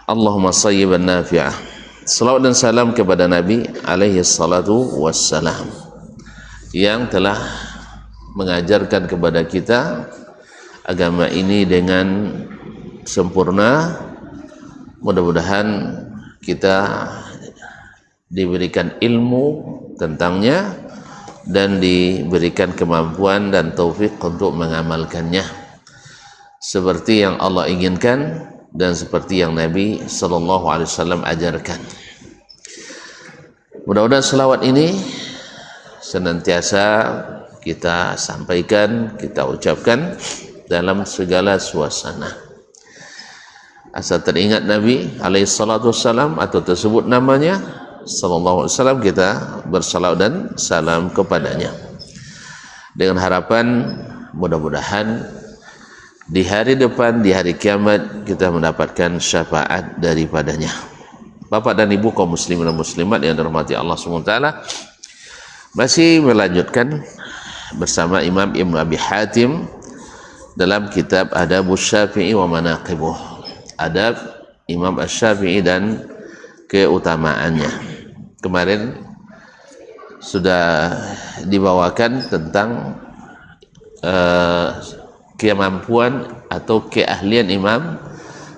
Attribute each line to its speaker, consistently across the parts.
Speaker 1: Allahumma sayyiban nafi'ah. Salawat dan salam kepada Nabi alaihi salatu wassalam yang telah mengajarkan kepada kita agama ini dengan sempurna. Mudah-mudahan kita diberikan ilmu tentangnya dan diberikan kemampuan dan taufik untuk mengamalkannya seperti yang Allah inginkan dan seperti yang Nabi sallallahu alaihi wasallam ajarkan. Mudah-mudahan selawat ini senantiasa kita sampaikan, kita ucapkan dalam segala suasana. Asal teringat Nabi alaihi salatu wassalam atau tersebut namanya sallallahu alaihi wasallam, kita bersalawat dan salam kepadanya dengan harapan mudah-mudahan di hari depan, di hari kiamat, kita mendapatkan syafaat daripadanya. Bapak dan Ibu kaum muslimin dan muslimat yang dirahmati Allah SWT, masih melanjutkan bersama Imam Ibn Abi Hatim dalam kitab Adabus Syafi'i wa Manaqibuh, adab Imam Asy-Syafi'i dan keutamaannya. Kemarin sudah dibawakan tentang kemampuan atau keahlian Imam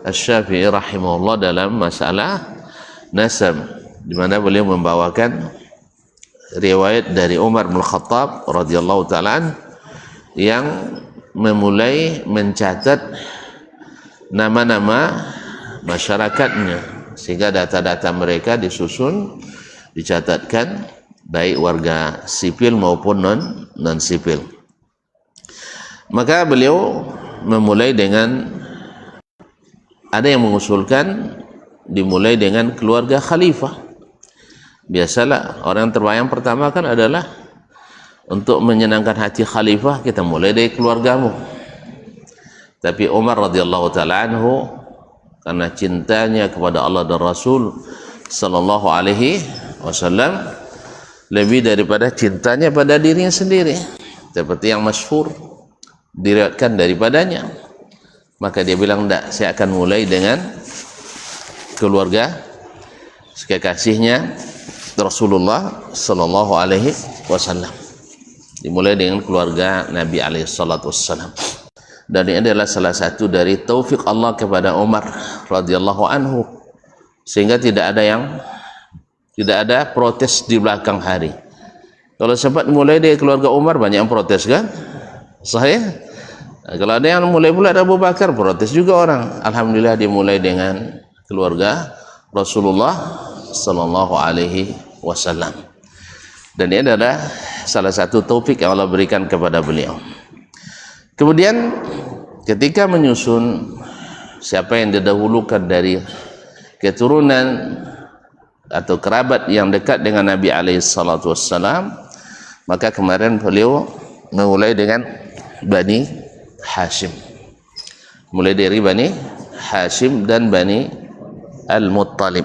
Speaker 1: Asy-Syafi'i rahimahullah dalam masalah nasab, di mana beliau membawakan riwayat dari Umar bin Khattab radhiyallahu ta'ala yang memulai mencatat nama-nama masyarakatnya, sehingga data-data mereka disusun, dicatatkan, baik warga sipil maupun non sipil. Maka beliau memulai dengan, ada yang mengusulkan dimulai dengan keluarga khalifah. Biasalah orang terbayang pertama kan adalah untuk menyenangkan hati khalifah, kita mulai dari keluargamu. Tapi Umar radhiyallahu ta'ala anhu, karena cintanya kepada Allah dan Rasul sallallahu alaihi wasallam lebih daripada cintanya pada dirinya sendiri, seperti yang masyhur diriwayatkan daripadanya, maka dia bilang, tidak, saya akan mulai dengan keluarga kekasihnya Rasulullah sallallahu alaihi wasallam. Dimulai dengan keluarga Nabi alaihi salatu wassalam. Dan ini adalah salah satu dari taufik Allah kepada Umar radhiyallahu anhu, sehingga tidak ada protes di belakang hari. Kalau sempat mulai dari keluarga Umar, banyak yang protes kan? Sahih? Kalau ada yang mulai pula Abu Bakar, protes juga orang. Alhamdulillah dimulai dengan keluarga Rasulullah sallallahu alaihi wasallam. Dan ini adalah salah satu taufik yang Allah berikan kepada beliau. Kemudian ketika menyusun siapa yang didahulukan dari keturunan atau kerabat yang dekat dengan Nabi alaihi salatu wassalam, maka kemarin beliau memulai dengan Bani Hashim, mulai dari Bani Hashim dan Bani Al-Muttalib.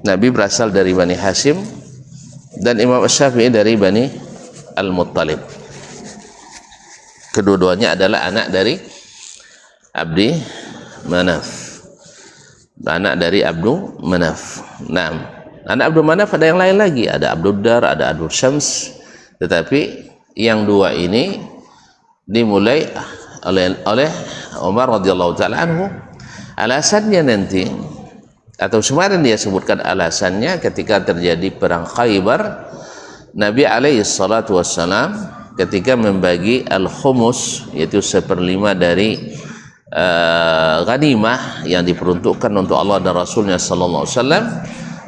Speaker 1: Nabi berasal dari Bani Hashim dan Imam Asy-Syafi'i dari Bani Al-Muttalib. Kedua-duanya adalah anak dari Abdi Manaf, anak dari Abdu Manaf. Nah, anak Abdu Manaf ada yang lain lagi, ada Abdud Dar, ada Abdul Syams, tetapi yang dua ini dimulai oleh Umar radhiyallahu ta'ala anhu. Alasannya nanti, atau kemarin dia sebutkan alasannya, ketika terjadi perang Khaybar, Nabi alaihi salatu wassalam ketika membagi al-khumus, yaitu 1/5 dari ghanimah yang diperuntukkan untuk Allah dan Rasulnya sallallahu alaihi wasallam,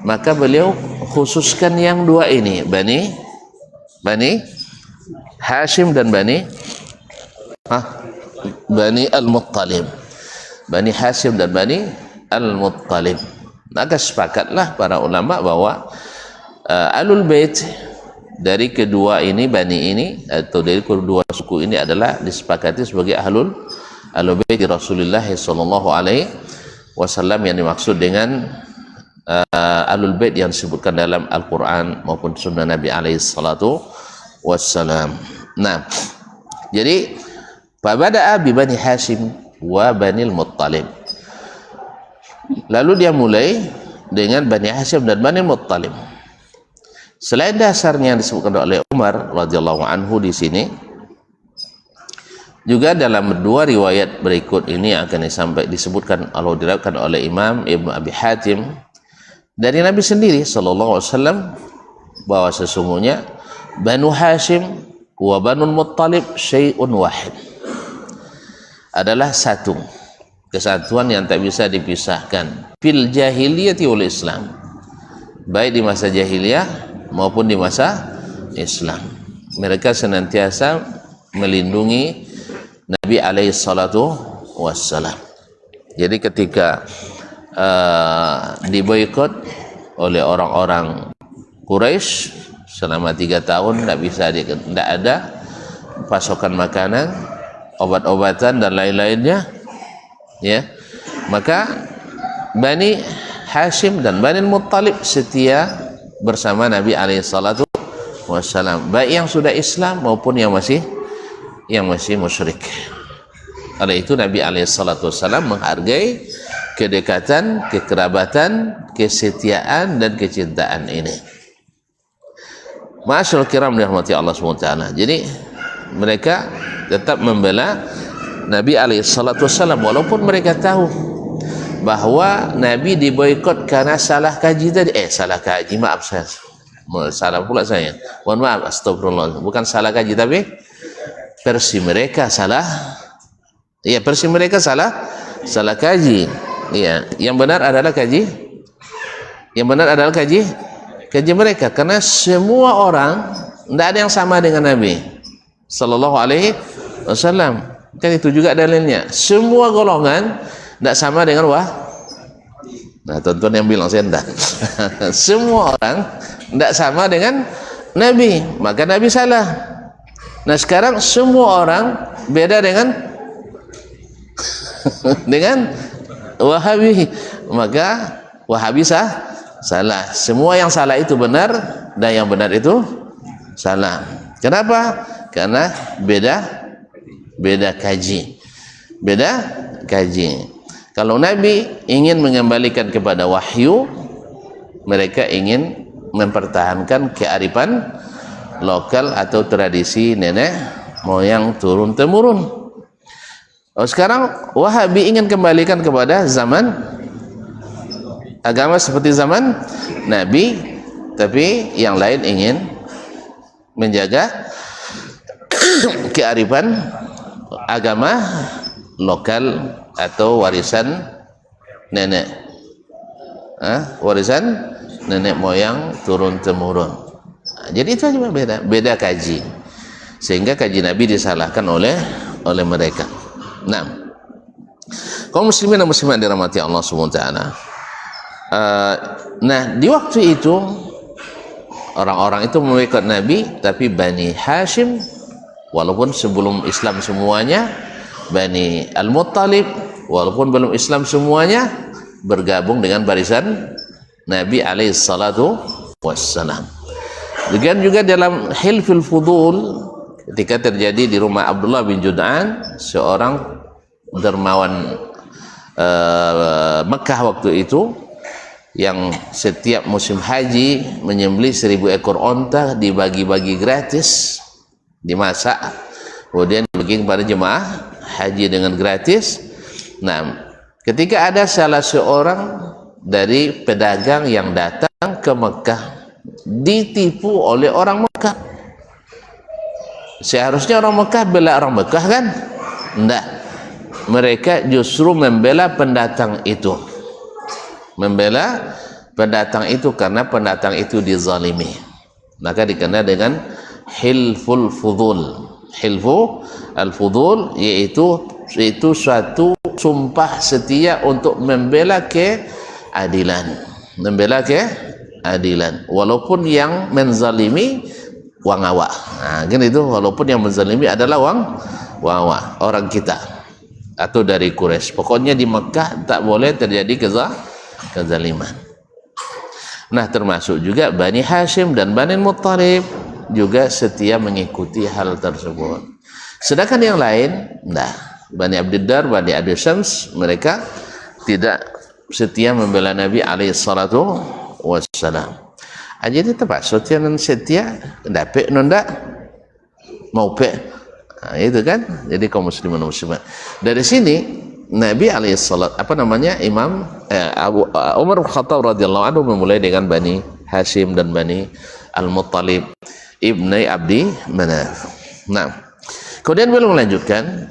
Speaker 1: maka beliau khususkan yang dua ini, Bani Hashim dan Bani Al-Muttalib. Bani Hashim dan Bani Al-Muttalib. Maka sepakatlah para ulama bahwa Ahlul Bait dari kedua ini, Bani ini, atau dari kedua suku ini adalah disepakati sebagai Ahlul Bait Rasulullah sallallahu alaihi wasallam, yang dimaksud dengan Ahlul Bait yang disebutkan dalam Al-Quran maupun Sunnah Nabi alaihi salatu wassalam. Nah, jadi Fabada'a bi Bani Hashim wa Bani Al-Muttalib. Lalu dia mulai dengan Bani Hashim dan Bani Muttalib. Selain dasarnya yang disebutkan oleh Umar radhiyallahu anhu di sini, juga dalam dua riwayat berikut ini akan disebutkan atau diriwayatkan oleh Imam Ibnu Abi Hatim dari Nabi sendiri sallallahu alaihi wasallam bahwa sesungguhnya Banu Hashim wa Banu Muttalib syai'un wahid, adalah satu kesatuan yang tak bisa dipisahkan fil jahiliyati wal Islam, baik di masa jahiliyah maupun di masa Islam. Mereka senantiasa melindungi Nabi alaihi salatu wassalam. Jadi ketika diboikot oleh orang-orang Quraisy selama 3 tahun, tidak ada pasokan makanan, obat-obatan dan lain-lainnya, ya, maka Bani Hashim dan Bani Muttalib setia bersama Nabi alaihi salatu wassalam, baik yang sudah Islam maupun yang masih musyrik. Oleh itu Nabi alaihi salatu wassalam menghargai kedekatan, kekerabatan, kesetiaan dan kecintaan ini. Ma'asyiral kiram dirahmati Allah SWT. Jadi mereka tetap membela Nabi alaihi salatu wassalam walaupun mereka tahu bahwa Nabi diboikot karena salah kaji tadi. Salah kaji, maaf saya salah pula saya. Mohon maaf, astagfirullah. Bukan salah kaji tapi versi mereka salah. Ya, versi mereka salah kaji. Ya, yang benar adalah kaji. Yang benar adalah kaji mereka, karena semua orang tidak ada yang sama dengan Nabi sallallahu alaihi wasallam. Kan itu juga dalilnya. Semua golongan tidak sama dengan Nah, tonton yang bilang saya enggak. Semua orang tidak sama dengan Nabi, maka Nabi salah. Nah, sekarang semua orang beda dengan Wahabi, maka Wahabi salah. Semua yang salah itu benar dan yang benar itu salah. Kenapa? Karena beda kaji. Kalau Nabi ingin mengembalikan kepada wahyu, mereka ingin mempertahankan kearifan lokal atau tradisi nenek moyang turun temurun. Sekarang Wahabi ingin kembalikan kepada zaman agama seperti zaman Nabi, tapi yang lain ingin menjaga kearifan agama lokal atau warisan nenek moyang turun temurun. Jadi itu aja beda kaji, sehingga kaji Nabi disalahkan oleh mereka. Nah, kaum muslimin dan muslimat dirahmati Allah SWT. Nah, di waktu itu orang-orang itu mengikut Nabi, tapi Bani Hashim walaupun sebelum Islam semuanya, Bani Al-Muttalib walaupun belum Islam semuanya, bergabung dengan barisan Nabi alaihi salatu wassalam. Demikian juga dalam Hilful Fudul, ketika terjadi di rumah Abdullah bin Jud'an, seorang dermawan Mekah waktu itu, yang setiap musim haji menyembelih 1000 ekor onta, dibagi-bagi gratis, dimasak, kemudian dibagi kepada jemaah haji dengan gratis. Nah, ketika ada salah seorang dari pedagang yang datang ke Mekah, ditipu oleh orang Mekah. Seharusnya orang Mekah bela orang Mekah, kan? Enggak. Mereka justru membela pendatang itu. Membela pendatang itu karena pendatang itu dizalimi. Maka dikenal dengan Hilful Fudul. Hilfu al-Fudul yaitu suatu sumpah setia untuk membela keadilan. Membela keadilan walaupun yang menzalimi wang awak. Nah, kan itu, walaupun yang menzalimi adalah wang awak, orang kita atau dari Quraisy. Pokoknya di Mekah tak boleh terjadi kezaliman. Nah, termasuk juga Bani Hashim dan Bani Muttalib juga setia mengikuti hal tersebut. Sedangkan yang lain, nah, Bani Abdiddar, Bani Abdi Syams, mereka tidak setia membela Nabi alaihi salatu wassalam. Jadi terpaksa setia dapat nondak mau pe. Nah, itu kan. Jadi kaum muslimin dan muslimat. Dari sini Nabi alaihi salat Imam Umar bin Khattab radhiyallahu anhu memulai dengan Bani Hashim dan Bani Al-Muttalib ibni Abdi Manaf. Nah, kemudian beliau melanjutkan,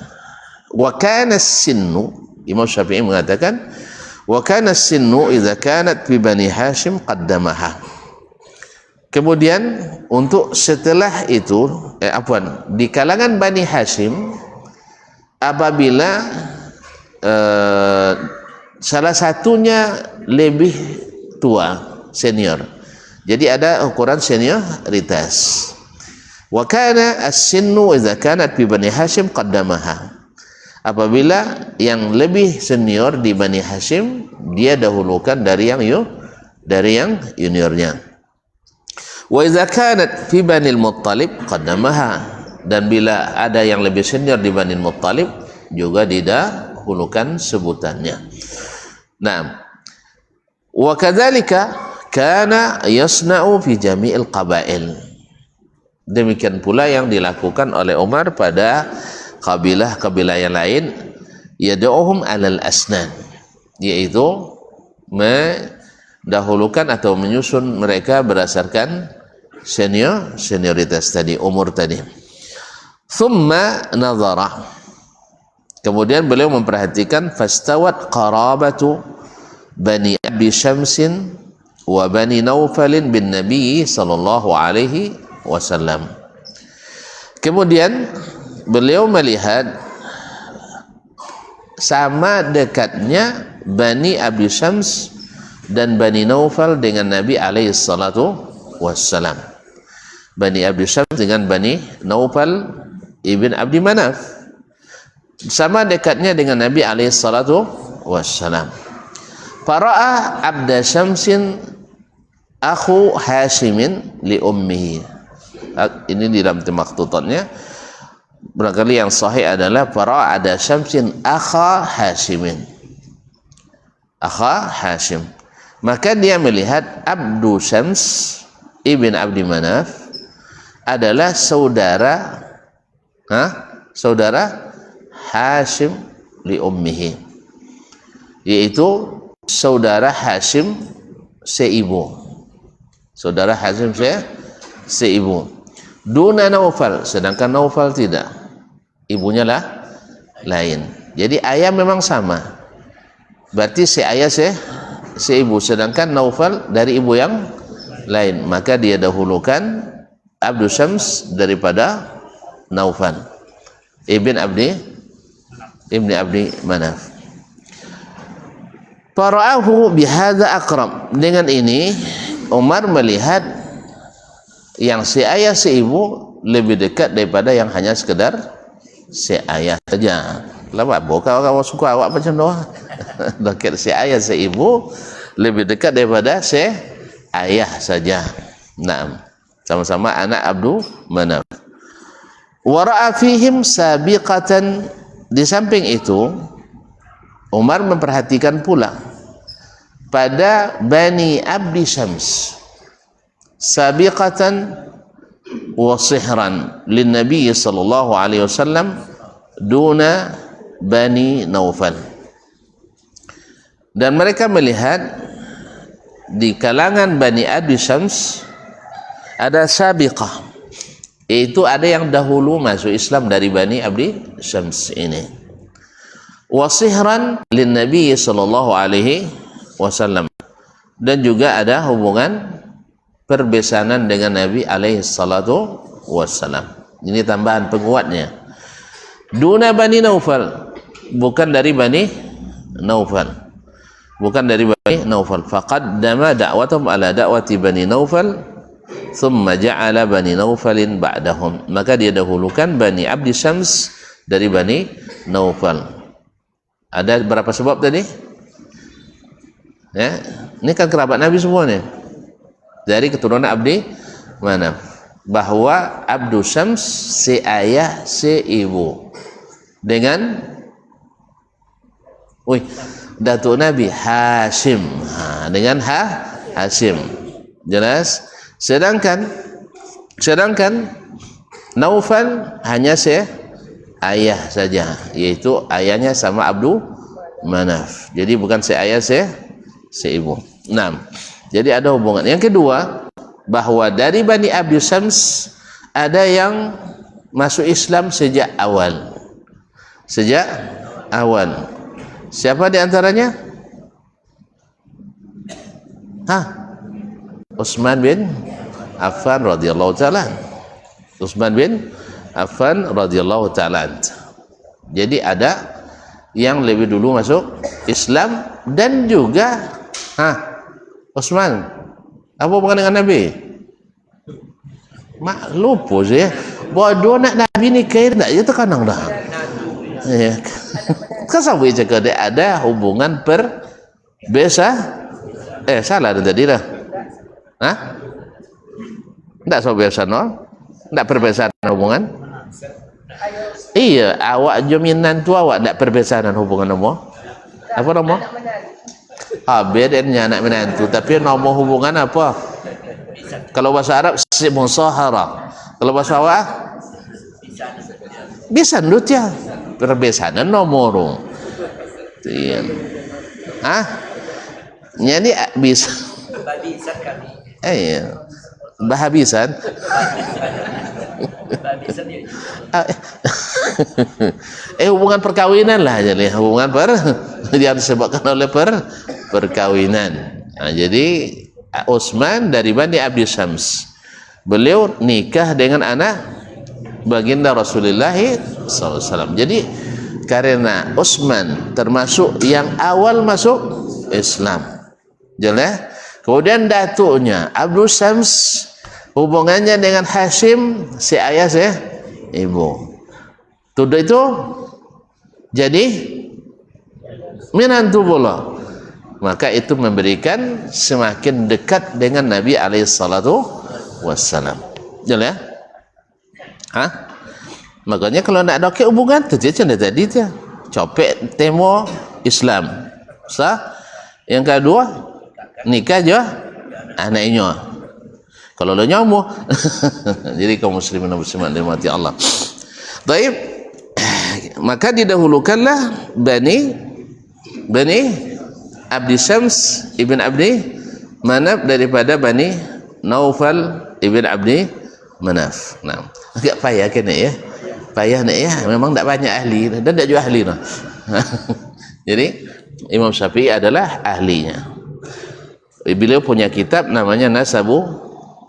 Speaker 1: wa kana as-sinnu, Imam Syafi'i mengatakan, wa kana as-sinnu idza kanat fi Bani Hashim qaddamaha. Kemudian untuk setelah itu di kalangan Bani Hashim, apabila salah satunya lebih tua, senior, jadi ada ukuran senioritas. Wa kana as-sinnu idza kanat fi Bani Hashim qaddamaha. Apabila yang lebih senior di Bani Hashim, dia dahulukan dari yang juniornya. Wa idza kanat fi Bani Al-Muttalib qaddamaha. Dan bila ada yang lebih senior di Bani Al-Muttalib, juga didahulukan sebutannya. Nah, wa kadzalika kana yasna'u fi jami'il qabail. Demikian pula yang dilakukan oleh Umar pada kabilah-kabilah yang lain, yad'uhum 'alal asnan, yaitu mendahulukan atau menyusun mereka berdasarkan senioritas tadi, umur tadi. Thumma nadhara, kemudian beliau memperhatikan, fastawat qarabatu Bani Abi Syamsin wa Bani Naufalin bin Nabi sallallahu alaihi wasallam. Kemudian beliau melihat sama dekatnya Bani Abi Syams dan Bani Naufal dengan Nabi alaihi salatu wassalam. Bani Abi Syams dengan Bani Naufal ibn Abdi Manaf sama dekatnya dengan Nabi alaihi salatu wassalam. Fara'a Abda Syamsin akhu Hashimin li ummihi. Ini di dalam maktutatnya. Barangkali yang sahih adalah fara'a Abda Syamsin akha Hashimin. Akha Hashim. Maka dia melihat Abdu Syams ibn Abdi Manaf adalah saudara Hashim li ummihi, yaitu saudara Hashim seibu. Saudara Hashim seibu. Duna Naufal, sedangkan Naufal tidak. Ibunya lah lain. Jadi ayah memang sama. Berarti ayah seibu, sedangkan Naufal dari ibu yang lain. Maka dia dahulukan Abdu Syams daripada Naufal ibn Abdi Manaf. Fara'ahu bihadza aqrab. Dengan ini Umar melihat yang ayah seibu lebih dekat daripada yang hanya sekedar ayah saja. Lama bukan kamu suka awak macam doa. Dekat ayah seibu lebih dekat daripada ayah saja. Nah, sama-sama anak Abdu Manaf. Wa ra'a fihim sabiqatan. Di samping itu Umar memperhatikan pula pada Bani Abdi Syams sabiqatan wa sihran lin Nabi sallallahu alaihi wasallam duna Bani Naufal. Dan mereka melihat di kalangan Bani Abdi Syams ada sabiqah, yaitu ada yang dahulu masuk Islam dari Bani Abdi Syams ini. Wasihran lin Nabi sallallahu alaihi wasallam, dan juga ada hubungan perbesanan dengan Nabi alaihi salatu wassalam. Ini tambahan penguatnya. Duna Bani Naufal, bukan dari Bani Naufal. Bukan dari Bani Naufal. Faqaddama da'watum ala da'wati Bani Naufal, thumma ja'ala Bani Naufalin ba'dahum. Maka dia dahulukan Bani Abdi Syams dari Bani Naufal. Ada berapa sebab tadi? Ya, ini kan kerabat Nabi semuanya. Dari keturunan Abdi Manaf. Bahwa Abdu Syams seibu dengan datuk Nabi Hashim, dengan Hashim, jelas. Sedangkan Naufal hanya ayah saja, yaitu ayahnya sama Abdul Manaf. Jadi bukan ayah ibu. 6. Jadi ada hubungan. Yang kedua, bahwa dari Bani Abdi Syams ada yang masuk Islam sejak awal. Siapa di antaranya? Utsman bin Affan radhiyallahu ta'ala. Jadi ada yang lebih dulu masuk Islam, dan juga Utsman apa hubungan dengan Nabi? Lupa saya. Bodoh nak Nabi ni kira tak je terkanang dah. Ya. Kan sampai cakap dia ada hubungan salah dah tadi dah. Tak biasa no? Tak perbezaan hubungan? Iya, awak jaminan tu awak tak perbezaan hubungan nama? Apa nama? Bedanya anak menantu, tapi nama hubungan apa? Kalau bahasa Arab musahara. Kalau bahasa awak bisa ndut ya. Perbezaan nomor. Iya. Jadi bisa. Iya. Bahabisan. Hubungan perkawinan lah, jadi hubungan yang disebabkan oleh perkawinan. Jadi Utsman dari Bani Abdi Syams, beliau nikah dengan anak baginda Rasulullah SAW. Jadi karena Utsman termasuk yang awal masuk Islam, jelas. Kemudian datuknya Abdul Syams, hubungannya dengan Hashim si ayah ibu. Tuduh itu jadi menantu pula. Maka itu memberikan semakin dekat dengan Nabi SAW. Jelas? Makanya kalau nak ada hubungan tu dia macam tadi dia. Copek temo Islam. Yang kedua nikah je anaknya. Kalau lo nyamu. Jadi kaum muslimin dan muslimat dirahmati Allah. Baik. Maka didahulukanlah Bani Abdi Syams ibn Abdi Manaf daripada Bani Naufal ibn Abdi Manaf. Agak payah kan ya? Payah nak ya? Memang tak banyak ahli dan tak juga ahli. Jadi Imam Syafi'i adalah ahlinya. Beliau punya kitab namanya Nasabu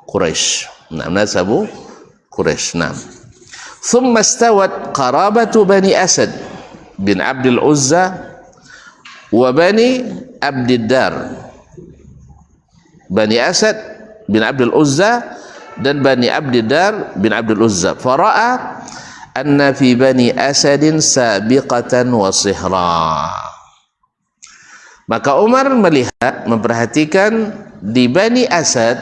Speaker 1: Quraisy. Nasabu Quraisy. Thumma istawat qarabatu Bani Asad bin Abdul Uzza wa Bani Abdiddar. Bani Asad bin Abdul Uzza dan Bani Abdiddar bin Abdul Uzza. Fara'a anna fi Bani Asadin sabiqatan wa sihra. Maka Umar melihat, memperhatikan di Bani Asad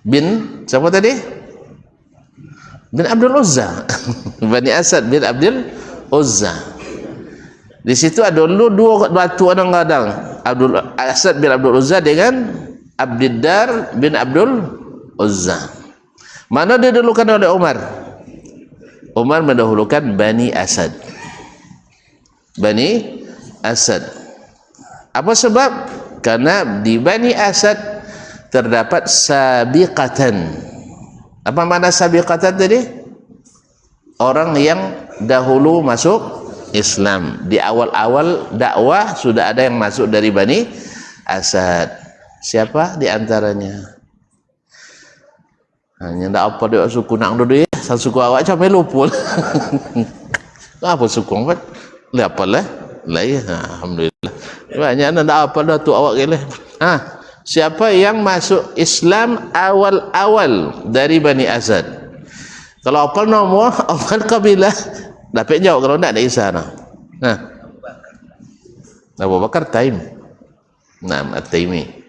Speaker 1: bin siapa tadi? Bin Abdul Uzza. Bani Asad bin Abdul Uzza. Di situ ada dua batu kadang-kadang. Abdul Asad bin Abdul Uzza dengan Abdiddar bin Abdul Uzza. Mana didahulukan oleh Umar? Umar mendahulukan Bani Asad. Bani Asad. Apa sebab? Karena di Bani Asad terdapat sabiqatan. Apa makna sabiqatan tadi? Orang yang dahulu masuk Islam. Di awal-awal dakwah sudah ada yang masuk dari Bani Asad. Siapa di antaranya? Hanya tak apa dia suku nak dulu ya. Satu suku awak macam melupul. Apa suku apa? Apa lah? Lah ya, alhamdulillah. Banyak nak apa dah tu awak kele. Siapa yang masuk Islam awal-awal dari Bani Asad? Kalau apa nama, apa kabilah? Dapat jawab kalau tak ada isyarat. Abu Bakar Taim. At-Taimi.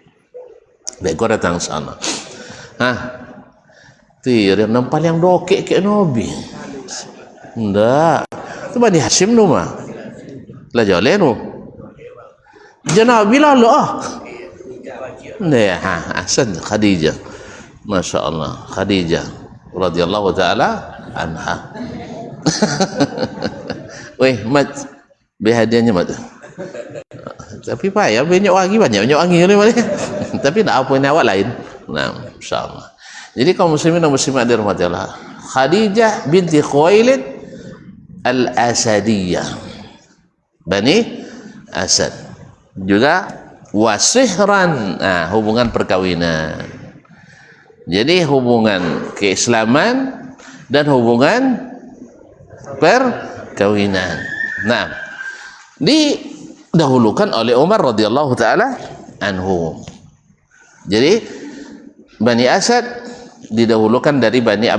Speaker 1: Baik, kau datang sana. Dia nampak yang dokek ke Nabi. Enggak. Itu Bani Hashim tu mah. La jolenu. Jana bila lah. Ya, Hasan Khadijah. Masya Allah, Khadijah radhiyallahu taala anha. Weh, mat behadiahnya mat. Tapi payah banyak wangi ni mana. Tapi tak apa ni awak lain. Nah, insyaallah. Jadi kaum muslimin dan muslimat dirahmati Allah. Khadijah binti Khuwailid Al-Asadiyah. Bani Asad. Juga wasihran, hubungan perkawinan. Jadi hubungan keislaman dan hubungan perkawinan. Nah, didahulukan oleh Umar radhiyallahu taala anhu. Jadi Bani Asad didahulukan dari Bani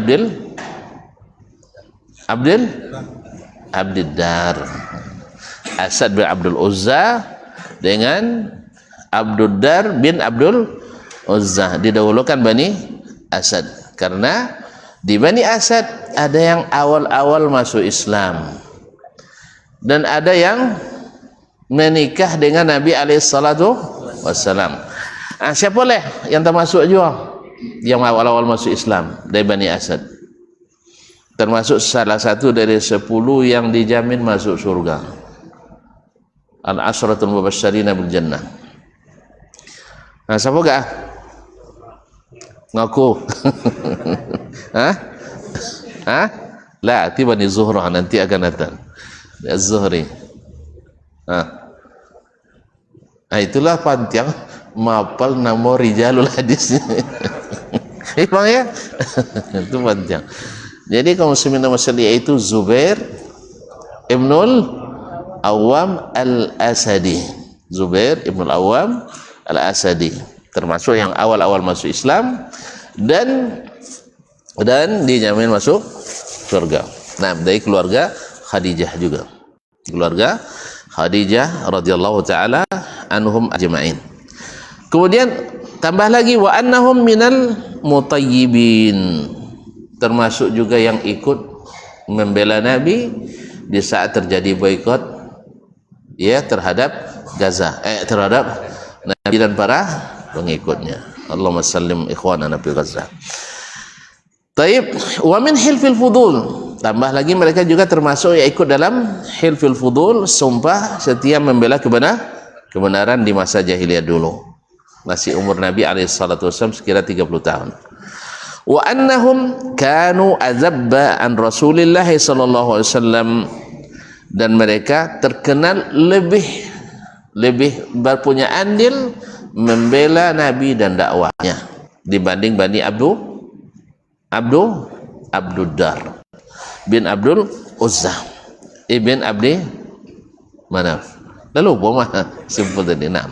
Speaker 1: Abdiddar. Asad bin Abdul Uzza dengan Abduddar bin Abdul Uzza, didahulukan Bani Asad karena di Bani Asad ada yang awal-awal masuk Islam dan ada yang menikah dengan Nabi alaihissalatu wassalam. Siapa boleh yang termasuk juga yang awal-awal masuk Islam dari Bani Asad, termasuk salah satu dari 10 yang dijamin masuk surga, al-ashratul mubasysyirina bil jannah. Siapa gak? Ngaku. La, tiba ni Zuhrah nanti akan datang. Az-Zuhri. Itulah pantiang mapal nama rijalul hadis. Bang ya? Itu pantiang. Jadi kaum muslimin dan muslimat itu Zubair Ibnul Awwam Al-Asadi. Zubair Ibnul Awwam Al-Asadi termasuk yang awal-awal masuk Islam dan dijamin masuk surga. Nah, dari keluarga Khadijah juga. Keluarga Khadijah radhiyallahu taala anhum ajma'in. Kemudian tambah lagi wa annahum minal mutayyibin. Termasuk juga yang ikut membela Nabi di saat terjadi boikot terhadap Gaza, terhadap Nabi dan para pengikutnya. Allahumma sallim ikhwanana fi Gaza. Taib, wa min hilfil fudul. Tambah lagi mereka juga termasuk yang ikut dalam hilfil fudul, sumpah setia membela kebenaran di masa jahiliyah dulu. Masih umur Nabi alaihissalatu wassalam sekira 30 tahun. Wa annahum kanu azabba an Rasulillah sallallahu alaihi wasallam, dan mereka terkenal lebih berpunya andil membela Nabi dan dakwahnya dibanding Bani Abduddar bin Abdul Uzza ibn Abdi Manaf. Lalu mah simpel tadi. Naam.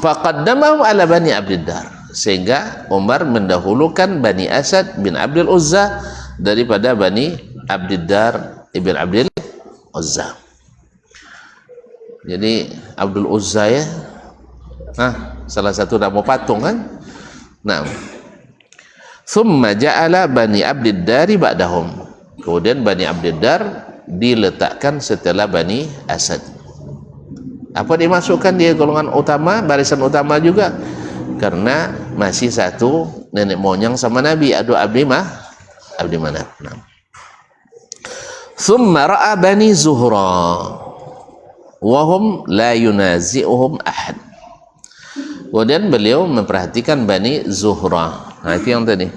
Speaker 1: Faqaddamahum ala Bani Abdiddar, sehingga Umar mendahulukan Bani Asad bin Abdul Uzza daripada Bani Abdiddar ibn Abdul Uzza. Jadi Abdul Uzza ya, salah satu nama patung kan. Nah, thumma ja'ala Bani Abdiddar ba'dahum. Kemudian Bani Abdiddar diletakkan setelah Bani Asad. Apa dimasukkan dia golongan utama, barisan utama juga? Karena masih satu nenek moyang sama Nabi, Abdi Manaf. Thumma ra'a Bani Zuhra wahum la yunazi'uhum ahad. Kemudian beliau memperhatikan Bani Zuhra. Itu yang tadi.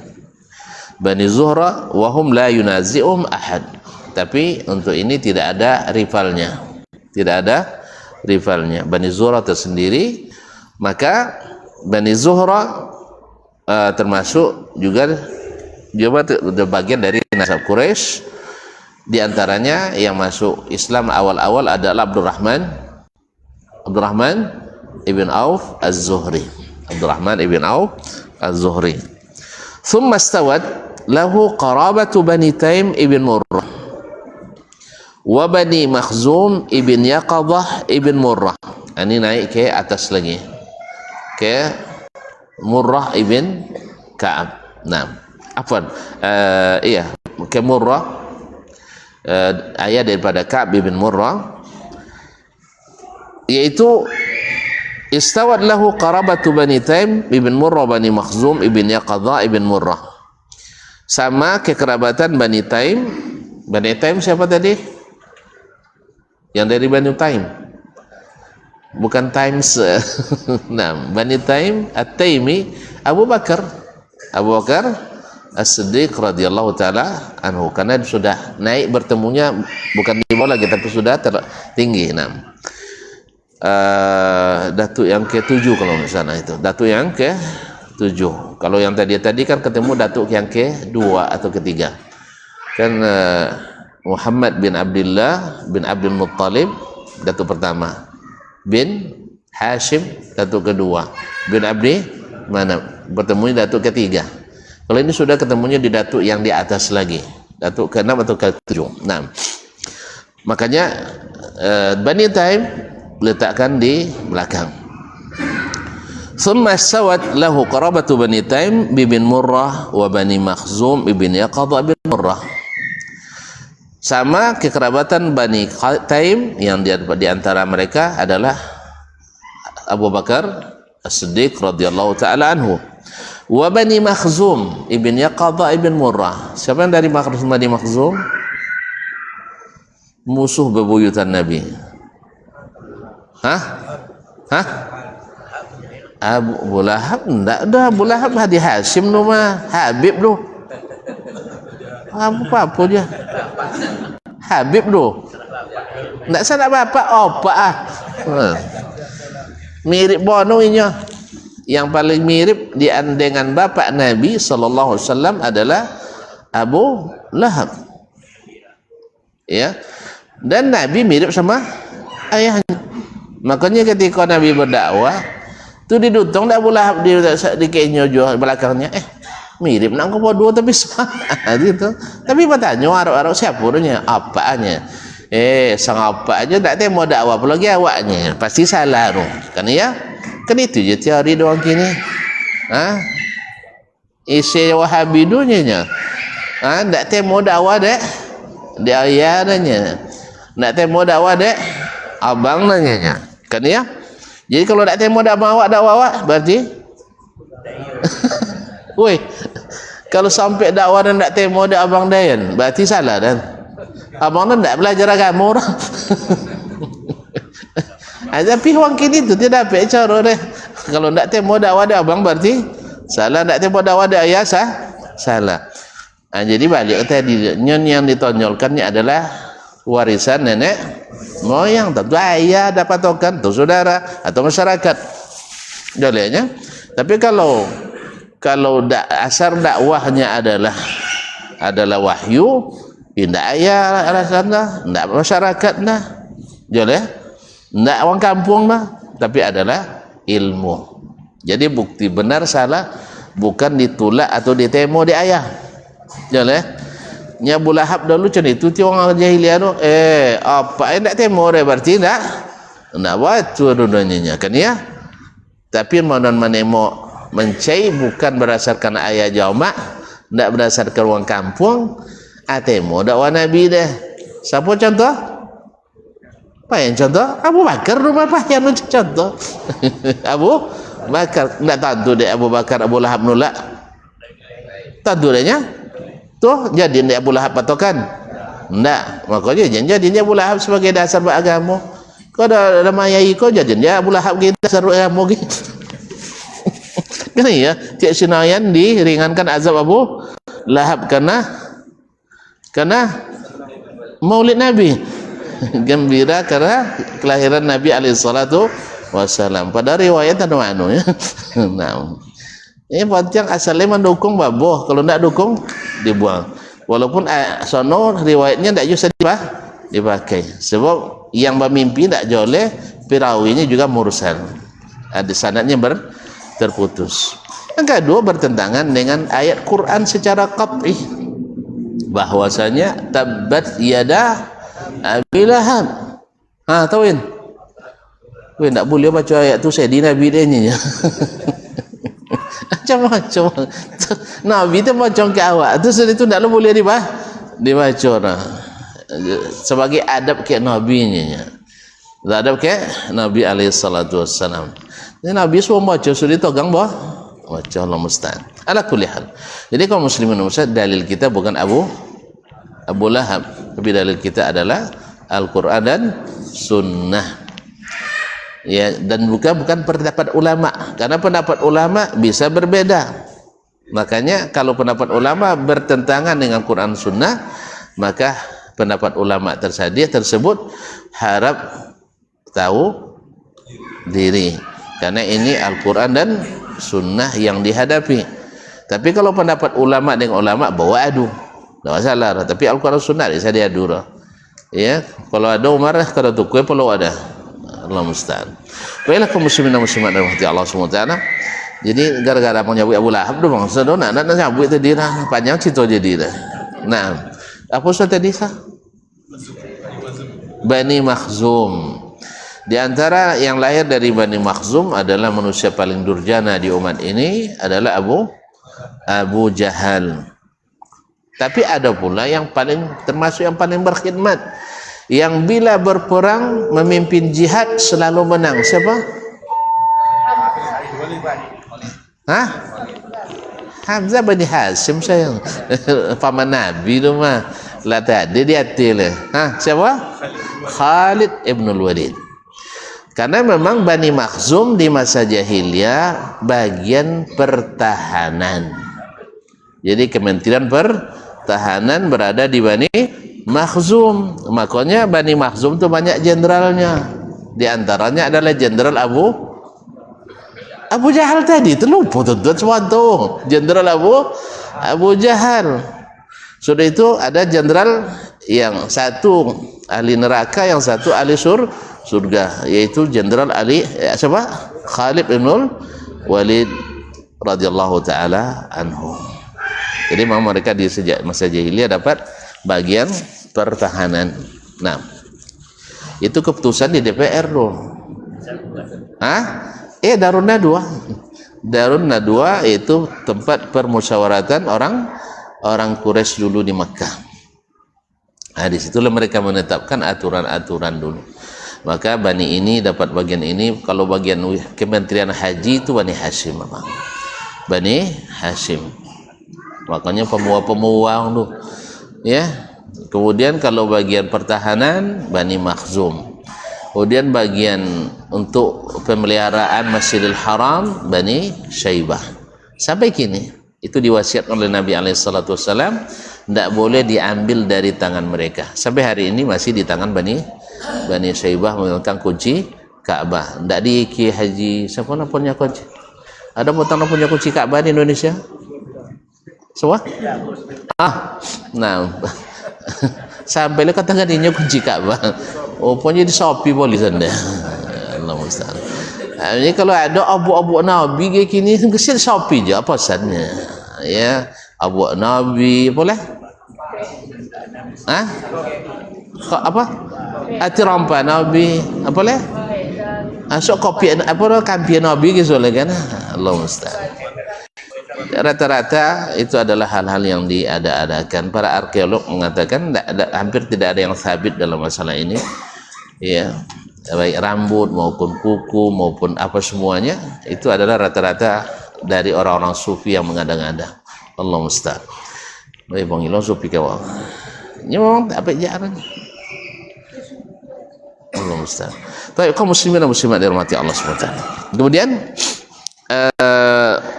Speaker 1: Bani Zuhra wahum la yunazi'uhum ahad. Tapi untuk ini tidak ada rivalnya. Tidak ada rivalnya. Bani Zuhra tersendiri. Maka Bani Zuhra termasuk juga bagian dari nasab Quraisy. Di antaranya yang masuk Islam awal-awal adalah Abdurrahman ibn Auf Az-Zuhri. Abdurrahman ibn Auf Az-Zuhri. Thumma stawat lahu qarabatu Bani Taim ibn Murrah wa Bani Makhzum ibn Yaqadah ibn Murrah. Ini naik ke atas lagi, ke Murrah ibn Ka'ab. Nah, afwan, ke Murrah ayah daripada Ka'b bin Murrah, yaitu istawat lahu qarabatu Bani Taim ibn Murrah Bani Makhzum ibn Yaqadha ibn Murrah. Sama kekerabatan Bani Taim. Bani Taim siapa tadi? Yang dari Bani Taim, bukan Times. Nah, Bani Taim At-Taimi Abu Bakar As-Siddiq radhiyallahu taala anhu, karena sudah naik bertemunya bukan di bawah lagi tapi sudah tinggi. Nah, datuk yang ke-7 kalau misalnya itu, datuk yang ke-7. Kalau yang tadi kan ketemu datuk yang ke-2 atau ke-3 kan. Muhammad bin Abdullah bin Abdul Muttalib datuk pertama, bin Hashim datuk kedua, bin Abdi mana bertemu datuk ketiga. Kalau ini sudah ketemunya di datuk yang di atas lagi, datuk ke-6 atau ke-7. Nah, makanya Bani Taim letakkan di belakang. Thumma sawat lahu qarabatu Bani Taim bin Murrah wa Bani Makhzum ibn Yaqadha bin Murrah. Sama kekerabatan Bani Taim yang di antara mereka adalah Abu Bakar As-Siddiq radhiyallahu taala anhu, wa Bani Makhzum ibn Yaqadha ibn Murrah. Siapa yang dari Bani Makhzum? Musuh bebuyutan Nabi. Hah? Abu Lahab? Enggak, dah Abu Lahab Hadi Hashim tu mah, Habib tu. Apa dia? Habib tu. Enggak salah bapak, opak ah. Mirip bono inya. Yang paling mirip dengan bapak Nabi sallallahu alaihi wasallam adalah Abu Lahab. Ya. Dan Nabi mirip sama ayahnya. Makanya ketika Nabi berdakwah, tu didutong Abu Lahab di kenyo jual belakangnya. Mirip nak kau dua tapi sama gitu. Tapi bertanya arok-arok siapa orangnya? Apanya? Sang apa aja tak temu dakwah apalagi awaknya. Pasti salah tu. Kan ya? Kan itu je teori doang kini. Isi Wahabi dunia. Tak temu dakwah dek. Dia ayahnya. Tak temu dakwah dek. Abang nanya. Kan ya? Jadi kalau tak temu dakwah awak berarti woi, kalau sampai dakwah dan tak temu ada abang Dayan, berarti salah dan abang dan tak belajar agama orang. Tapi orang kini tu tidak dapat cara deh. Kalau tak temu dakwah ada abang berarti salah, tak temu dakwah ada ayah salah. Jadi balik tadi yang ditonjolkan adalah warisan nenek moyang, tentu ayah dapat token, atau saudara atau masyarakat. Jolenya. Tapi kalau asar dakwahnya adalah wahyu, tidak ayah alasannya, tidak masyarakat nah, joleh, tidak orang kampung nah, tapi adalah ilmu. Jadi bukti benar salah bukan ditolak atau ditemo di ayah, joleh. Nya Abu Lahab dulu macam itu ti orang jahiliah tu, apa yang tak temo dia berarti nak batu dunianya kan ya. Tapi manon manemo mencai bukan berdasarkan ayat jaumak, tidak berdasarkan orang kampung. Atemo dakwah Nabi deh. Siapa contoh? Apa yang contoh? Abu Bakar rumah apa yang contoh? Abu Bakar. Tidak tentu deh Abu Bakar Abu Lahab nolak. Tentu dehnya. Tuh jadi deh Abu Lahab patokan. Tidak. Makanya jadi Abu Lahab sebagai dasar beragama. Kau ada mayai kau jadi dia Abu Lahab kita seru agama gitu. Kan ya, tiap senayan diringankan azab Abu Lahab karena Maulid Nabi. Gembira karena kelahiran Nabi alaihi salatu wasallam. Pada riwayat ada anu ya. Nah. Ini pancang asalnya mendukung baboh, kalau tidak dukung dibuang. Walaupun sono riwayatnya tidak bisa dipakai. Sebab yang bermimpi tidak joleh, pirawinya juga mursal. Ada sanadnya terputus. Yang kedua bertentangan dengan ayat Quran secara qat'i bahwasanya tabbat yada Abi Lahab. Tauin. Weh tak boleh baca ayat tu saya di Nabi dia ni. Macam-macam. Nabi tu macam ke awak tu sudah tu tak boleh dibaca. sebagai adab ke nabinya. Adab ke Nabi alaihi salatu wassalam. Ini Nabi semua baca sudah togang bah. Baca Allah musta'an. Ala kulli hal. Jadi kaum muslimin muslim, dalil kita bukan Abu Lahab, tapi dalil kita adalah Al-Qur'an dan Sunnah. Ya, dan bukan pendapat ulama, karena pendapat ulama bisa berbeda. Makanya kalau pendapat ulama bertentangan dengan Quran Sunnah, maka pendapat ulama tersebut harap tahu diri, karena ini Al-Quran dan Sunnah yang dihadapi. Tapi kalau pendapat ulama dengan ulama bawa adu, tidak masalah. Tapi Al-Quran Sunnah bisa diadu. Ya, kalau ada Umar, kalau tu kue perlu ada. Allah musta'an. Baiklah kaum muslimin dan muslimat dan rahmati Allah SWT. Jadi gara-gara menyambut Abu Lahab tu bang, sedona nak nyambut tadi dah panjang cerita jadi dah. Nah, apa ustaz tadi sah? Bani Makhzum. Di antara yang lahir dari Bani Makhzum adalah manusia paling durjana di umat ini adalah Abu Jahal. Tapi ada pula yang termasuk yang paling berkhidmat, yang bila berperang memimpin jihad selalu menang. Siapa? Hah? Hamzah bin Hasim sayang. Paman Nabi tu mah. Lah tadi dia lah. Hah, siapa? Khalid ibnul Walid. Karena memang Bani Makhzum di masa jahiliyah bagian pertahanan. Jadi Kementerian Pertahanan berada di Bani Makhzum. Makanya Bani Makhzum itu banyak jenderalnya. Di antaranya adalah jenderal Abu Jahal tadi. Terlupa tuan-tuan sesuatu. Jenderal Abu Jahal. Sudah itu ada jenderal yang satu ahli neraka, yang satu ahli surga, yaitu jenderal siapa? Khalid bin Walid radhiyallahu taala anhu. Jadi memang mereka di masa jahiliyah dapat bagian pertahanan. Nah, itu keputusan di DPR loh. Darun Nadwa. Darun Nadwa itu tempat permusyawaratan orang Quraisy dulu di Makkah. Nah, di situlah mereka menetapkan aturan-aturan dulu. Maka Bani ini dapat bagian ini. Kalau bagian Kementerian Haji itu Bani Hashim memang. Bani Hashim. Makanya pemua-pemua dulu. Ya. Kemudian kalau bagian pertahanan Bani Makhzum. Kemudian bagian untuk pemeliharaan Masjidil Haram Bani Syaibah. Sampai kini itu diwasiatkan oleh Nabi SAW, tidak boleh diambil dari tangan mereka. Sampai hari ini masih di tangan Bani Syaibah memegang kunci Ka'bah. Tidak di Ki Haji siapa nak punya kunci? Ada potong punya kunci Ka'bah di Indonesia? Semua? Nah, sampai le katakan ini kunci Ka'bah. Oh, punya di Shopee boleh sana. Allah musta'an. Ini kalau ada abu-abu Nabi kayak gini, kesian Shopee je apa sannya. Ya, abu Nabi boleh? Apa? Hati rampa Nabi apa le? Asok kopi apa kampian Nabi gitu lah kan? Allah musta'an. Rata-rata itu adalah hal-hal yang diada-adakan. Para arkeolog mengatakan hampir tidak ada yang sabit dalam masalah ini. Ya, baik rambut maupun kuku maupun apa semuanya itu adalah rata-rata dari orang-orang sufi yang mengada-ngada. Allah musta'an. Baik bang Ilon sufi kawal. Ini memang apa jarang. Allah musta'an. Baik kaum muslimin dan muslimat dirahmati Allah SWT. Kemudian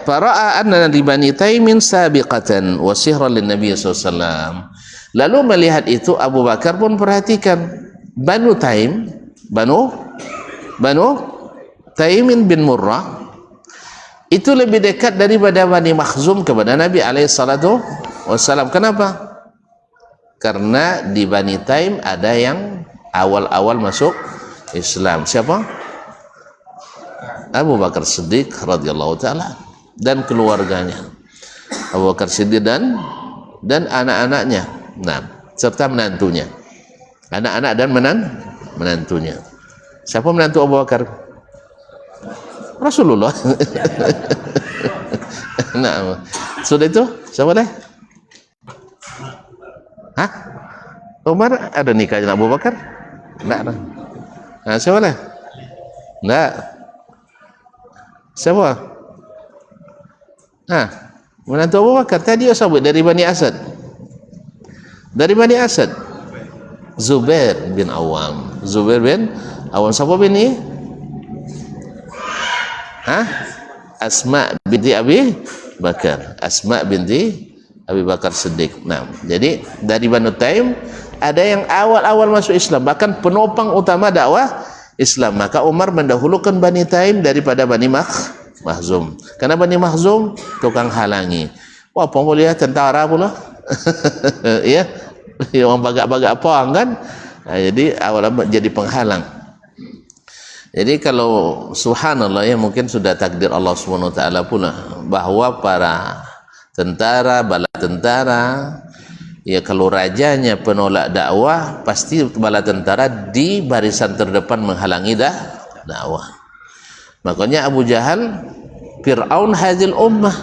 Speaker 1: fara'a anna li Bani Taimin sabiqatan wa sihran lin Nabi SAW. Lalu melihat itu Abu Bakar pun perhatikan Banu Taimin bin Murrah itu lebih dekat daripada Bani Makhzum kepada Nabi SAW. Kenapa? Karena di Bani Taim ada yang awal-awal masuk Islam. Siapa? Abu Bakar Siddiq radhiyallahu taala dan keluarganya. Abu Bakar Siddiq dan anak-anaknya. Nah, serta menantunya. Anak-anak dan menantunya. Siapa menantu Abu Bakar? Rasulullah. Nah, sudah itu siapa dah? Umar ada nikah dengan Abu Bakar? Enggak ada. Nah, siapa lah? Enggak. Siapa? Menantu Abu Bakar tadi sahabat dari Bani Asad. Dari Bani Asad. Zubair bin Awam. Zubair bin Awam siapa bin ni? Asma binti Abi Bakar. Asma binti Abi Bakar Siddiq. Nah, jadi dari Banu Taim ada yang awal-awal masuk Islam, bahkan penopang utama dakwah Islam. Maka Umar mendahulukan Bani Taim daripada Bani Makhzum. Karena Bani Makhzum tukang halangi. Wah, pemulia tentara pula. Ya, orang bagak-bagak perang kan. Nah, jadi awal-awal jadi penghalang. Jadi kalau subhanallah ya, mungkin sudah takdir Allah Subhanahu wa taala pula bahwa para tentara, bala tentara, ya kalau rajanya penolak dakwah, pasti bala tentara di barisan terdepan menghalangi dakwah. Makanya Abu Jahal Fir'aun hadil ummah,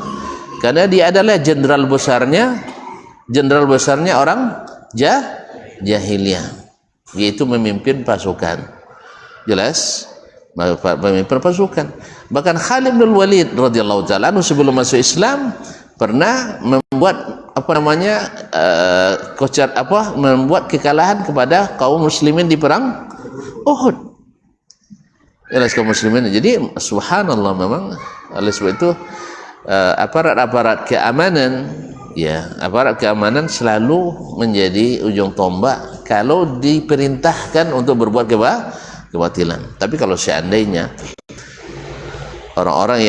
Speaker 1: karena dia adalah jenderal besarnya orang jahiliyah, yaitu memimpin pasukan. Jelas? Pemimpin pasukan. Bahkan Khalid bin Walid radhiyallahu taala sebelum masuk Islam pernah membuat membuat kekalahan kepada kaum muslimin di perang Uhud. Jelas kaum muslimin. Jadi subhanallah, memang oleh sebab itu aparat keamanan selalu menjadi ujung tombak kalau diperintahkan untuk berbuat kebatilan. Tapi kalau seandainya orang-orang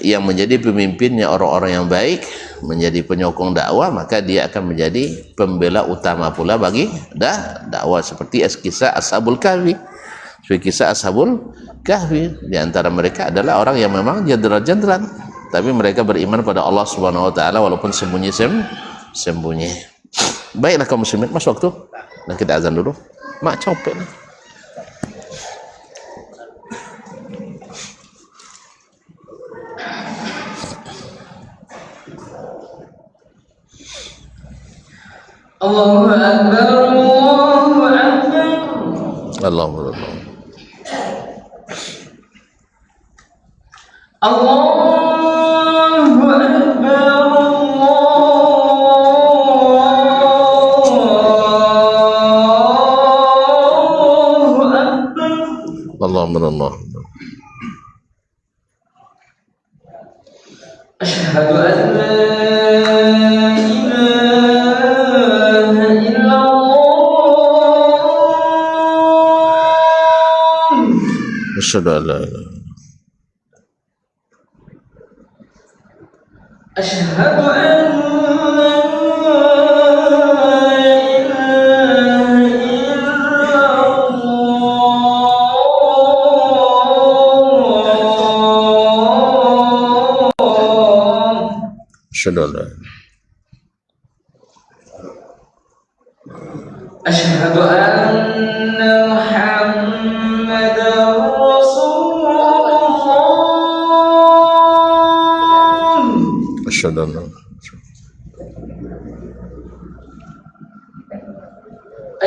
Speaker 1: yang menjadi pemimpinnya orang-orang yang baik, menjadi penyokong dakwah, maka dia akan menjadi pembela utama pula bagi dakwah. Seperti kisah Ashabul Kahfi. Di antara mereka adalah orang yang memang jenderal-jenderal, tapi mereka beriman pada Allah Subhanahu wa taala walaupun sembunyi. Baiklah kaum muslimin, masuk waktu. Dan kita azan dulu. Mak capek nih.
Speaker 2: Allahu Akbar, Allahu Akbar.
Speaker 1: Allahu Akbar.
Speaker 2: Allahu Akbar,
Speaker 1: Allahu Akbar.
Speaker 2: Asyhadu an la
Speaker 1: Asyhadu an la ilaha
Speaker 2: Asyhadu an
Speaker 1: asyhadu an la
Speaker 2: Asyhadu anna Muhammadar Rasulullah.
Speaker 1: asyhadu an la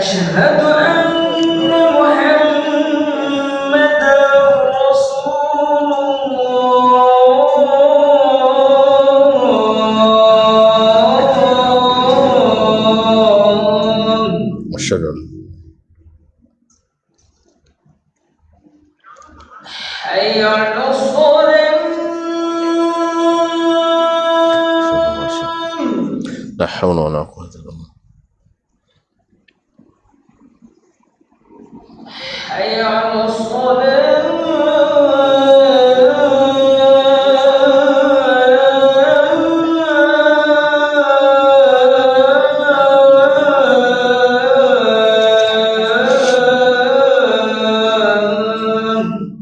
Speaker 2: Asyhadu anna Muhammadar Rasulullah.
Speaker 1: asyhadu
Speaker 2: Hayya 'alas shalah.
Speaker 1: la haula wala quwwata illa billah.
Speaker 2: Hayya 'alas shalah.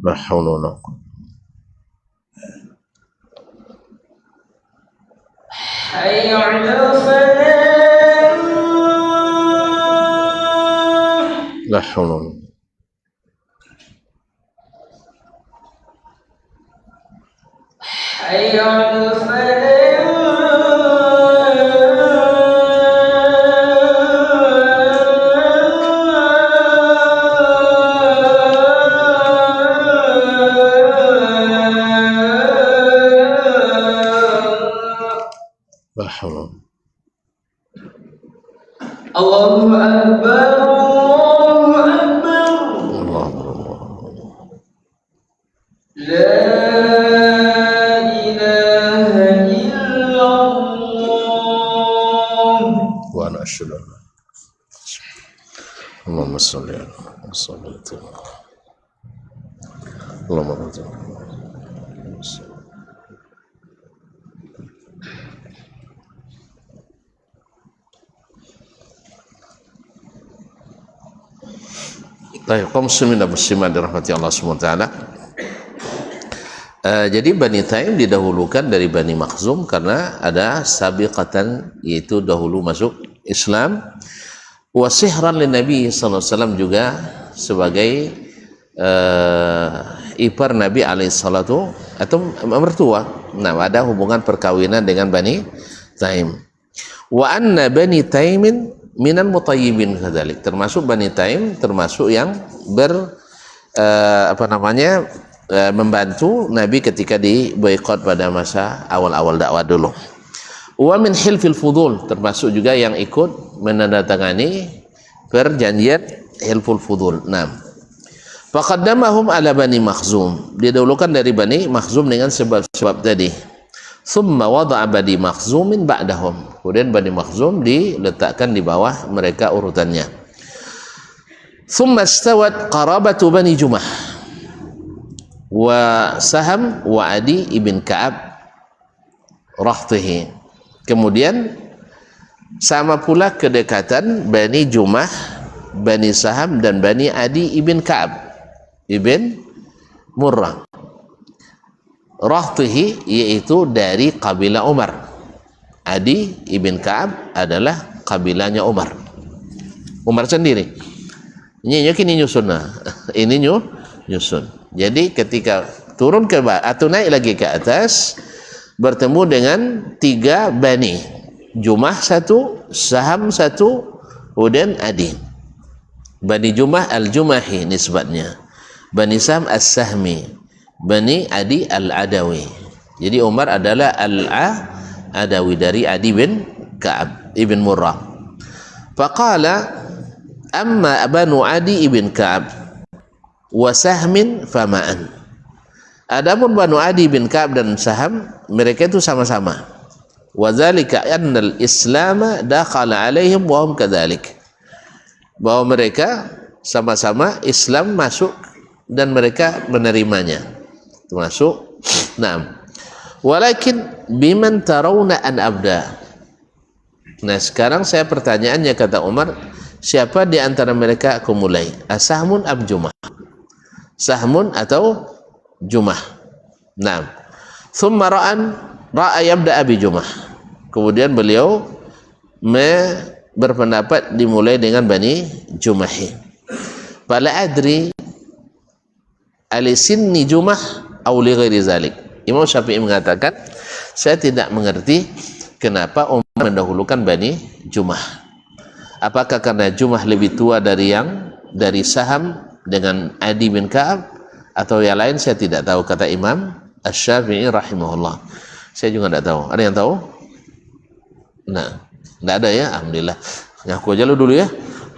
Speaker 1: La haula wala quwwata.
Speaker 2: Hayya 'alal falah.
Speaker 1: La haula wala
Speaker 2: Hayya 'alal falah.
Speaker 1: La haula.
Speaker 2: Allahu Akbar, Allahu Akbar. La ilaha illallah.
Speaker 1: Wa ana asyhadu an la Allahumma shalli ala Muhammad. Allahumma barik. Baik, kaum muslimin dan muslimat dirahmati Allah SWT. Jadi Bani Taim didahulukan dari Bani Makhzum karena ada sabiqatan, yaitu dahulu masuk Islam. Wa sihran lin Nabi sallallahu alaihi wasallam, juga sebagai ipar Nabi alaihi salatu atau mertua. Nah, ada hubungan perkawinan dengan Bani Taim. Wa anna Bani Taimin minal mutayyibin kadzalik, termasuk Bani Taim termasuk yang membantu Nabi ketika di boikot pada masa awal-awal dakwah dulu. Wa min hilfil fudul, termasuk juga yang ikut menandatangani perjanjian hilful fudul. Nah, faqaddamahum ala Bani Makhzum, didahulukan dari Bani Makhzum dengan sebab-sebab tadi. Thumma wada'a Bani Makhzumin ba'dahum, kemudian Bani Makhzum diletakkan di bawah mereka urutannya. Thumma istawat qarabatu Bani Jumah wa Saham wa Adi ibn Ka'ab rahtihi. Kemudian sama pula kedekatan Bani Jumah, Bani Saham dan Bani Adi ibn Ka'ab ibn Murrah rahtihi, yaitu dari kabilah Umar. Adi ibn Ka'ab adalah kabilahnya Umar. Umar sendiri. Ini nyusun. Ini nyusun. Jadi ketika turun ke atau naik lagi ke atas, bertemu dengan 3 Bani. Jumah 1, Saham 1, kemudian Adi. Bani Jumah al-Jumahi nisbatnya, Bani Saham as-Sahmi, Bani Adi al-Adawi. Jadi Umar adalah al-Adawi dari Adi bin Ka'ab ibn Murrah. Faqala amma Banu Adi ibn Ka'ab wa Sahmin fama'an. Adapun Banu Adi bin Ka'ab dan Saham, mereka itu sama-sama. Wa dzalika annal Islam dakhala alaihim wa hum kadzalik. Bahwa mereka sama-sama Islam masuk dan mereka menerimanya. Termasuk, nah, walakin biman tarawna an abda. Nah, sekarang saya pertanyaannya, kata Umar, siapa di antara mereka aku mulai? Asahmun am Jumah? Sahmun atau Jumah? Nah, thumma ra'a yabda abi Jumah. Kemudian beliau berpendapat dimulai dengan Bani Jumahi. Fala adri alisinni Jumah aw li ghairi zalik. Imam Syafi'i mengatakan, saya tidak mengerti kenapa Umar mendahulukan Bani Jumah. Apakah karena Jumah lebih tua dari Saham dengan Adi bin Ka'ab, atau yang lain? Saya tidak tahu, kata Imam Asy-Syafi'i rahimahullah. Saya juga tidak tahu. Ada yang tahu? Nah, tidak ada ya, alhamdulillah. Ngaku aja dulu ya.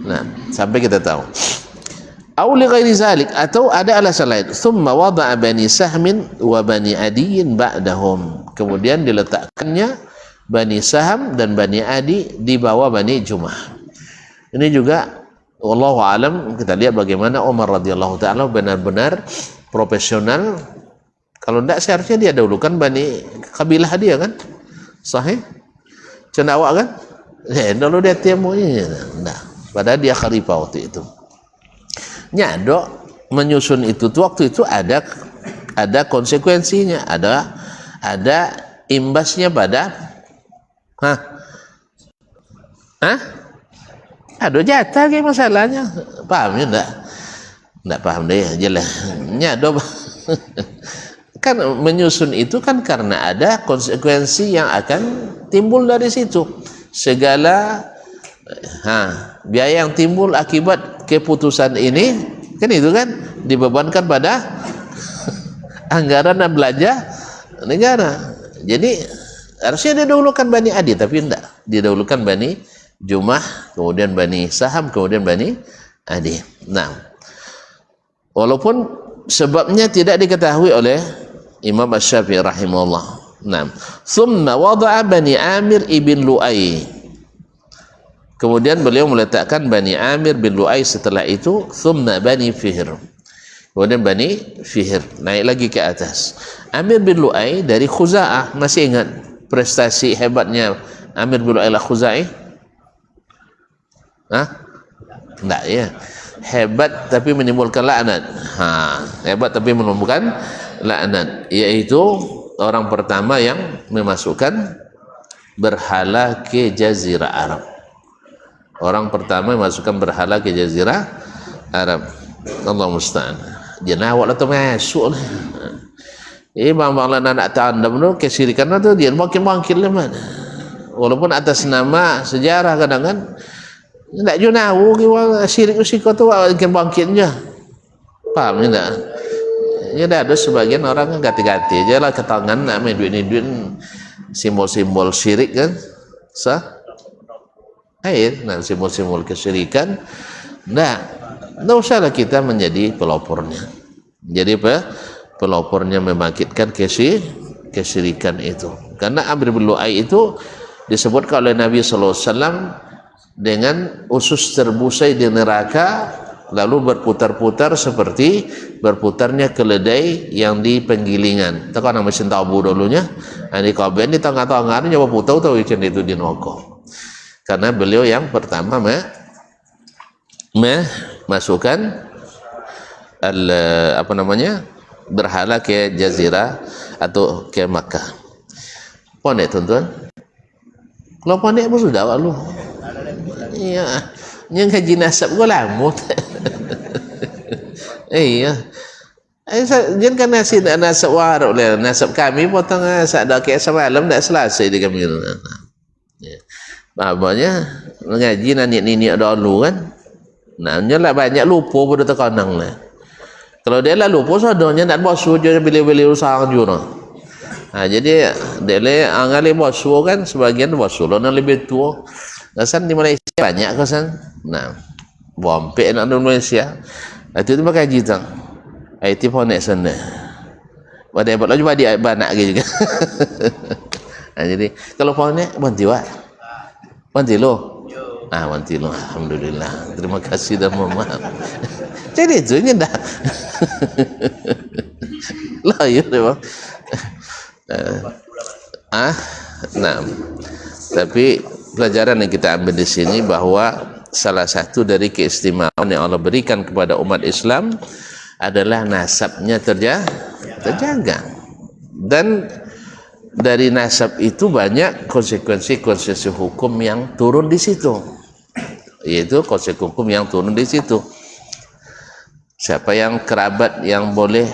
Speaker 1: Nah, sampai kita tahu. Aw li ghairi zalik, atau ada alasan lain. Tsumma wada'a Bani Sahmin wa Bani Adiyin ba'dahum. Kemudian diletakkannya Bani Saham dan Bani Adi di bawah Bani Jumah. Ini juga wallahu alam, kita lihat bagaimana Umar radhiyallahu taala benar-benar profesional. Kalau tidak, seharusnya dia dahulukan Bani kabilah dia kan? Sahih? Cendawa kan? Dulu dia temunya. Nah, padahal dia khalifah waktu itu. Nyadok menyusun itu tuh, waktu itu ada konsekuensinya, ada imbasnya pada ada jatah kayak masalahnya. Pahamnya enggak paham deh, jelas. Nyadok kan menyusun itu kan karena ada konsekuensi yang akan timbul dari situ. Segala biaya yang timbul akibat keputusan ini kan, itu kan dibebankan pada anggaran dan belanja negara. Jadi Harusnya didahulukan Bani Adi, tapi tidak. Didahulukan Bani Jumah, kemudian Bani Saham, kemudian Bani Adi. Nah, walaupun sebabnya tidak diketahui oleh Imam Asy-Syafi'i rahimahullah. Nah, thumma wada'a Bani Amir ibn Lu'ay. Kemudian beliau meletakkan Bani Amir bin Lu'ay, setelah itu thumma Bani Fihr. Kemudian Bani Fihr, naik lagi ke atas. Amir bin Lu'ay dari Khuza'ah. Masih ingat prestasi hebatnya Amir bin Lu'ay al-Khuzai? Tidak ya. Hebat tapi menimbulkan laknat. Hebat tapi menimbulkan laknat, yaitu orang pertama yang memasukkan berhala ke Jazirah Arab. Orang pertama memasukkan berhala ke Jazirah Arab. Allah musta'an. Jangan awak lah tu masuk lah. Bang-bang lah nak tandam tu, kesirikan tu dia makin-makin lah man. Walaupun atas nama sejarah kadang-kadang tak junawu kiwa syirik usiko tu makin-makin je. Faham ni tak? Ya dah ada sebagian orang kan ganti-ganti je lah ke tangan nak main duit ni duit simbol-simbol syirik kan. Nah simbol-simbol kesyirikan. Tidak usahlah kita menjadi pelopornya. Jadi pelopornya membangkitkan kesyirikan itu. Karena Amr bin Lu'ay itu disebutkan oleh Nabi sallallahu alaihi wasallam dengan usus terbusai di neraka, lalu berputar-putar seperti berputarnya keledai yang di penggilingan. Kita kan mesin tabu dulunya. Ini kaben di tengah-tengah ini nyoba putar-putar ikan itu di neraka. Karena beliau yang pertama masukkan berhala ke Jazirah atau ke Makkah. Pondek tuan-tuan. Kalau pondek pun sudah lu. Iya. Yang haji nasab gua lama. Iya. Jangan kan nasab warok lah. Nasab kami potong sak ke semalam dak selesai di kami. Babanya ngaji nenek-nenek dulu kan. Lah banyak lupa pada terkanang lah. Kalau dia lah lupa sadonya nak basuh je bila-bila usaha juga. Jadi dia le angali basuh kan sebagian basuh lo yang lebih tua. Kasan di Malaysia banyak kasan. Nah, bompek nak di Malaysia. Itu pakai jitang. IT phone sana. Pada buat laju badi banak gitu juga. Jadi kalau phone bantu wak. Bantu lo. Bantu lo. Alhamdulillah. Terima kasih dan mohon maaf. Jadi itu nya dah. Lah ya memang. Nah, tapi pelajaran yang kita ambil di sini bahwa salah satu dari keistimewaan yang Allah berikan kepada umat Islam adalah nasabnya terjaga. Dan dari nasab itu banyak konsekuensi hukum yang turun di situ. Yaitu konsekuensi hukum yang turun di situ. Siapa yang kerabat yang boleh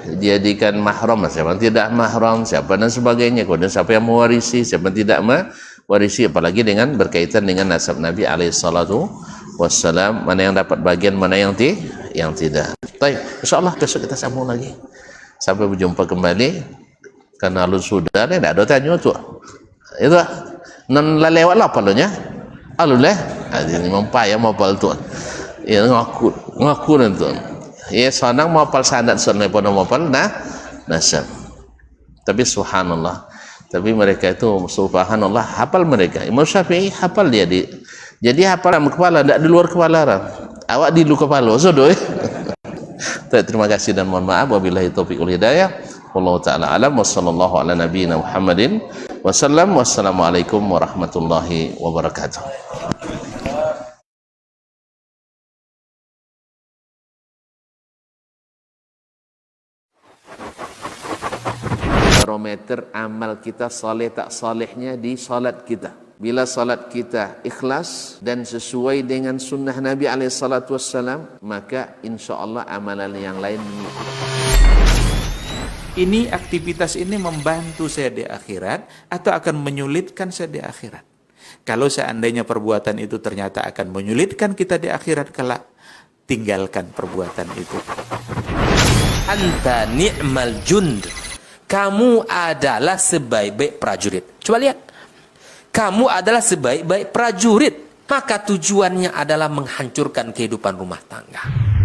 Speaker 1: dijadikan mahram, siapa yang tidak mahram, siapa dan sebagainya. Kemudian siapa yang mewarisi, siapa yang tidak mewarisi, apalagi dengan berkaitan dengan nasab Nabi alaihissalatu wassalam, mana yang dapat bagian, mana yang tidak. Baik, insyaallah besok kita sambung lagi. Sampai berjumpa kembali. Karena lu sudah tidak ada tanya tu. Itu non la lewat lah palunya. Aluleh, ini mempai mau pal tu. Ya ngaku tu. Ya sanang mau pal sanad sunai pada mau pal nasab. Tapi subhanallah. Tapi mereka itu subhanallah hafal mereka. Imam Syafi'i hafal dia di. Jadi hafal dalam kepala, tidak di luar kepala. Awak di luar kepala. Sodoh. Terima kasih dan mohon maaf. Wabillahi taufiq wal hidayah. Wallahu ta'ala alam wa sallallahu ala nabiyyina Muhammadin wasallam. Wassalamualaikum warahmatullahi wabarakatuh. Barometer amal kita saleh tak salehnya di salat kita. Bila salat kita ikhlas dan sesuai dengan sunnah Nabi SAW, maka insyaAllah amalan yang lain.
Speaker 3: Ini aktivitas ini membantu saya di akhirat atau akan menyulitkan saya di akhirat. Kalau seandainya perbuatan itu ternyata akan menyulitkan kita di akhirat kelak, tinggalkan perbuatan itu.
Speaker 4: Anta ni'mal jund. kamu adalah sebaik-baik prajurit. Coba lihat. Kamu adalah sebaik-baik prajurit. Maka tujuannya adalah menghancurkan kehidupan rumah tangga.